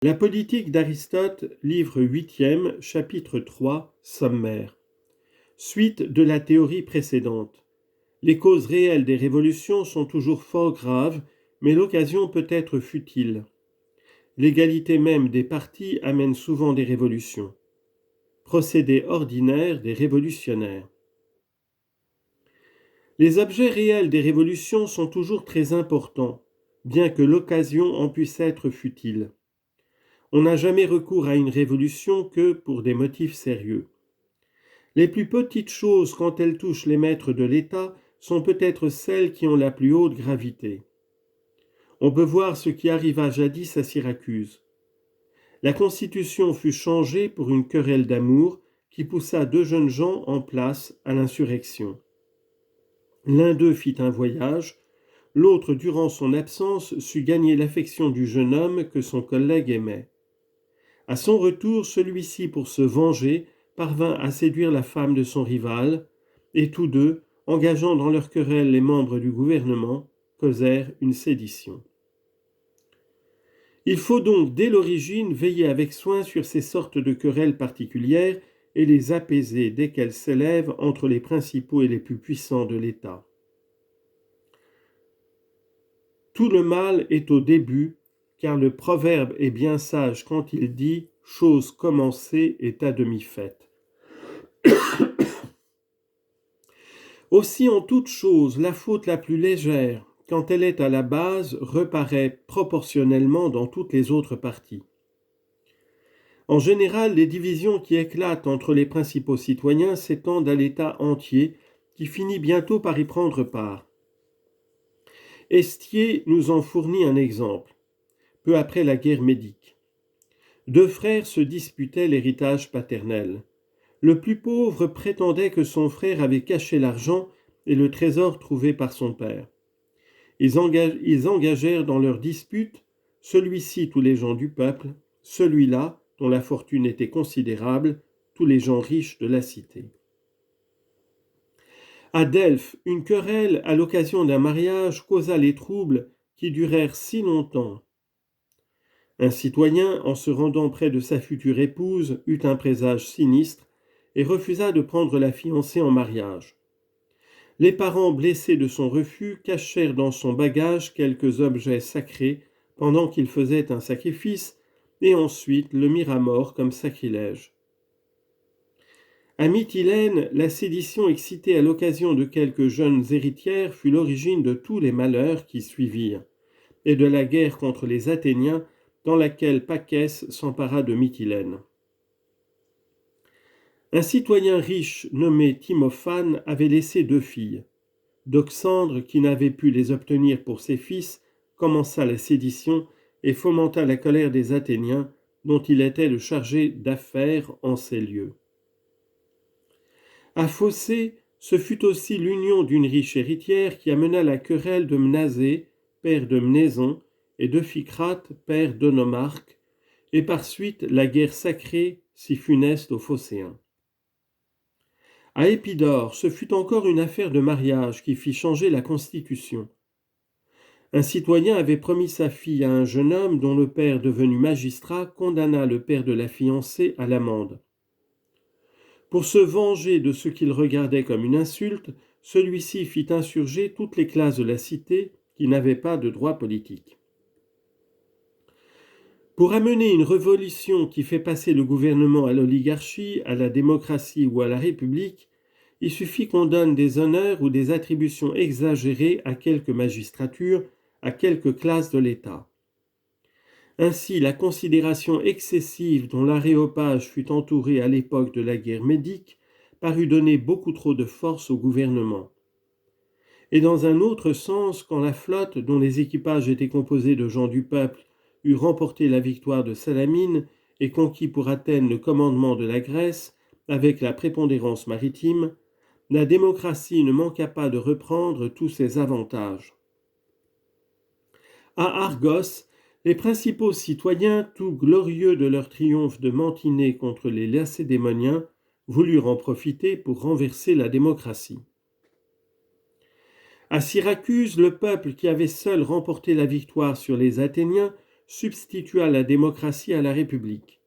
La politique d'Aristote, livre 8e, chapitre 3, sommaire. Suite de la théorie précédente. Les causes réelles des révolutions sont toujours fort graves, mais l'occasion peut être futile. L'égalité même des partis amène souvent des révolutions. Procédé ordinaire des révolutionnaires. Les objets réels des révolutions sont toujours très importants, bien que l'occasion en puisse être futile. On n'a jamais recours à une révolution que pour des motifs sérieux. Les plus petites choses, quand elles touchent les maîtres de l'État, sont peut-être celles qui ont la plus haute gravité. On peut voir ce qui arriva jadis à Syracuse. La Constitution fut changée pour une querelle d'amour qui poussa deux jeunes gens en place à l'insurrection. L'un d'eux fit un voyage, l'autre, durant son absence, sut gagner l'affection du jeune homme que son collègue aimait. À son retour, celui-ci, pour se venger, parvint à séduire la femme de son rival, et tous deux, engageant dans leur querelle les membres du gouvernement, causèrent une sédition. Il faut donc, dès l'origine, veiller avec soin sur ces sortes de querelles particulières et les apaiser dès qu'elles s'élèvent entre les principaux et les plus puissants de l'État. Tout le mal est au début, car le proverbe est bien sage quand il dit « chose commencée est à demi faite ». Aussi en toute chose, la faute la plus légère, quand elle est à la base, reparaît proportionnellement dans toutes les autres parties. En général, les divisions qui éclatent entre les principaux citoyens s'étendent à l'État entier, qui finit bientôt par y prendre part. Estier nous en fournit un exemple, peu après la guerre médique. Deux frères se disputaient l'héritage paternel. Le plus pauvre prétendait que son frère avait caché l'argent et le trésor trouvé par son père. Ils engagèrent dans leur dispute, celui-ci tous les gens du peuple, celui-là, dont la fortune était considérable, tous les gens riches de la cité. À Delphes, une querelle à l'occasion d'un mariage causa les troubles qui durèrent si longtemps. Un citoyen, en se rendant près de sa future épouse, eut un présage sinistre et refusa de prendre la fiancée en mariage. Les parents, blessés de son refus, cachèrent dans son bagage quelques objets sacrés pendant qu'il faisait un sacrifice et ensuite le mirent à mort comme sacrilège. À Mytilène, la sédition excitée à l'occasion de quelques jeunes héritières fut l'origine de tous les malheurs qui suivirent, et de la guerre contre les Athéniens dans laquelle Pachès s'empara de Mytilène. Un citoyen riche nommé Timophane avait laissé deux filles. Doxandre, qui n'avait pu les obtenir pour ses fils, commença la sédition et fomenta la colère des Athéniens, dont il était le chargé d'affaires en ces lieux. À Phocée, ce fut aussi l'union d'une riche héritière qui amena la querelle de Mnasée, père de Mnason, et de Phicrate, père d'Onomarque, et par suite la guerre sacrée si funeste aux Phocéens. À Épidore, ce fut encore une affaire de mariage qui fit changer la constitution. Un citoyen avait promis sa fille à un jeune homme dont le père, devenu magistrat, condamna le père de la fiancée à l'amende. Pour se venger de ce qu'il regardait comme une insulte, celui-ci fit insurger toutes les classes de la cité qui n'avaient pas de droit politique. Pour amener une révolution qui fait passer le gouvernement à l'oligarchie, à la démocratie ou à la république, il suffit qu'on donne des honneurs ou des attributions exagérées à quelques magistratures, à quelques classes de l'État. Ainsi, la considération excessive dont l'aréopage fut entouré à l'époque de la guerre médique parut donner beaucoup trop de force au gouvernement. Et dans un autre sens, quand la flotte, dont les équipages étaient composés de gens du peuple, eut remporté la victoire de Salamine et conquis pour Athènes le commandement de la Grèce, avec la prépondérance maritime, la démocratie ne manqua pas de reprendre tous ses avantages. À Argos, les principaux citoyens, tout glorieux de leur triomphe de Mantinée contre les Lacédémoniens, voulurent en profiter pour renverser la démocratie. À Syracuse, le peuple qui avait seul remporté la victoire sur les Athéniens substitua la démocratie à la République.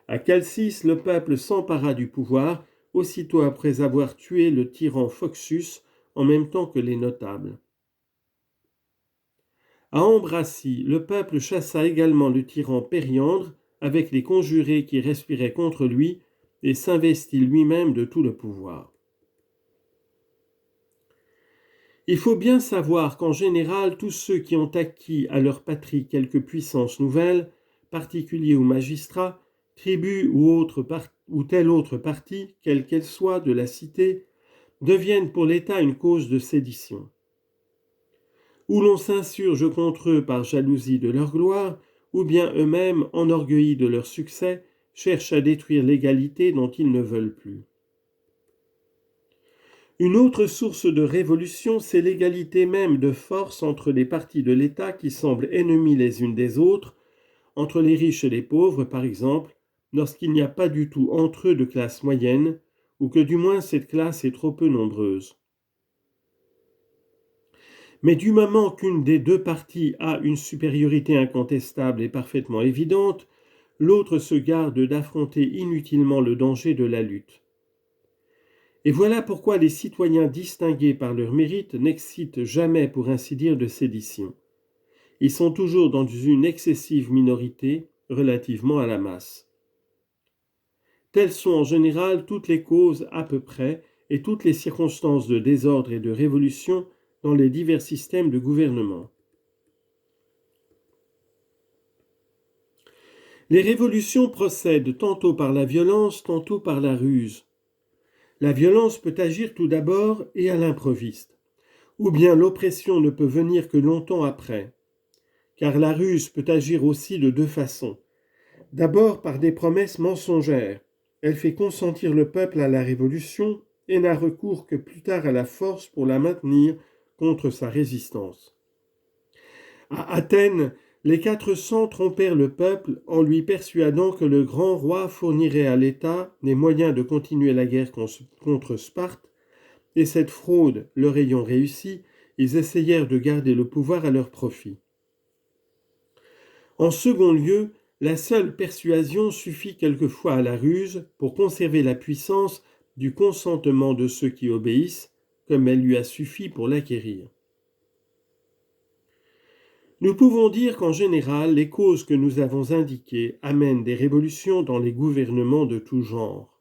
À Chalcis, le peuple s'empara du pouvoir, aussitôt après avoir tué le tyran Phoxus en même temps que les notables. À Ambracie, le peuple chassa également le tyran Périandre avec les conjurés qui respiraient contre lui et s'investit lui-même de tout le pouvoir. Il faut bien savoir qu'en général, tous ceux qui ont acquis à leur patrie quelque puissance nouvelle, particuliers ou magistrats, tribus ou telle autre partie, quelle qu'elle soit, de la cité, deviennent pour l'État une cause de sédition. Ou l'on s'insurge contre eux par jalousie de leur gloire, ou bien eux-mêmes, enorgueillis de leur succès, cherchent à détruire l'égalité dont ils ne veulent plus. Une autre source de révolution, c'est l'égalité même de force entre les parties de l'État qui semblent ennemies les unes des autres, entre les riches et les pauvres par exemple, lorsqu'il n'y a pas du tout entre eux de classe moyenne, ou que du moins cette classe est trop peu nombreuse. Mais du moment qu'une des deux parties a une supériorité incontestable et parfaitement évidente, l'autre se garde d'affronter inutilement le danger de la lutte. Et voilà pourquoi les citoyens distingués par leur mérite n'excitent jamais, pour ainsi dire, de sédition. Ils sont toujours dans une excessive minorité relativement à la masse. Telles sont en général toutes les causes à peu près et toutes les circonstances de désordre et de révolution dans les divers systèmes de gouvernement. Les révolutions procèdent tantôt par la violence, tantôt par la ruse. La violence peut agir tout d'abord et à l'improviste, ou bien l'oppression ne peut venir que longtemps après, car la ruse peut agir aussi de deux façons. D'abord par des promesses mensongères. Elle fait consentir le peuple à la révolution et n'a recours que plus tard à la force pour la maintenir contre sa résistance. À Athènes, les 400 trompèrent le peuple en lui persuadant que le grand roi fournirait à l'État les moyens de continuer la guerre contre Sparte, et cette fraude leur ayant réussi, ils essayèrent de garder le pouvoir à leur profit. En second lieu, la seule persuasion suffit quelquefois à la ruse pour conserver la puissance du consentement de ceux qui obéissent, comme elle lui a suffi pour l'acquérir. Nous pouvons dire qu'en général, les causes que nous avons indiquées amènent des révolutions dans les gouvernements de tout genre.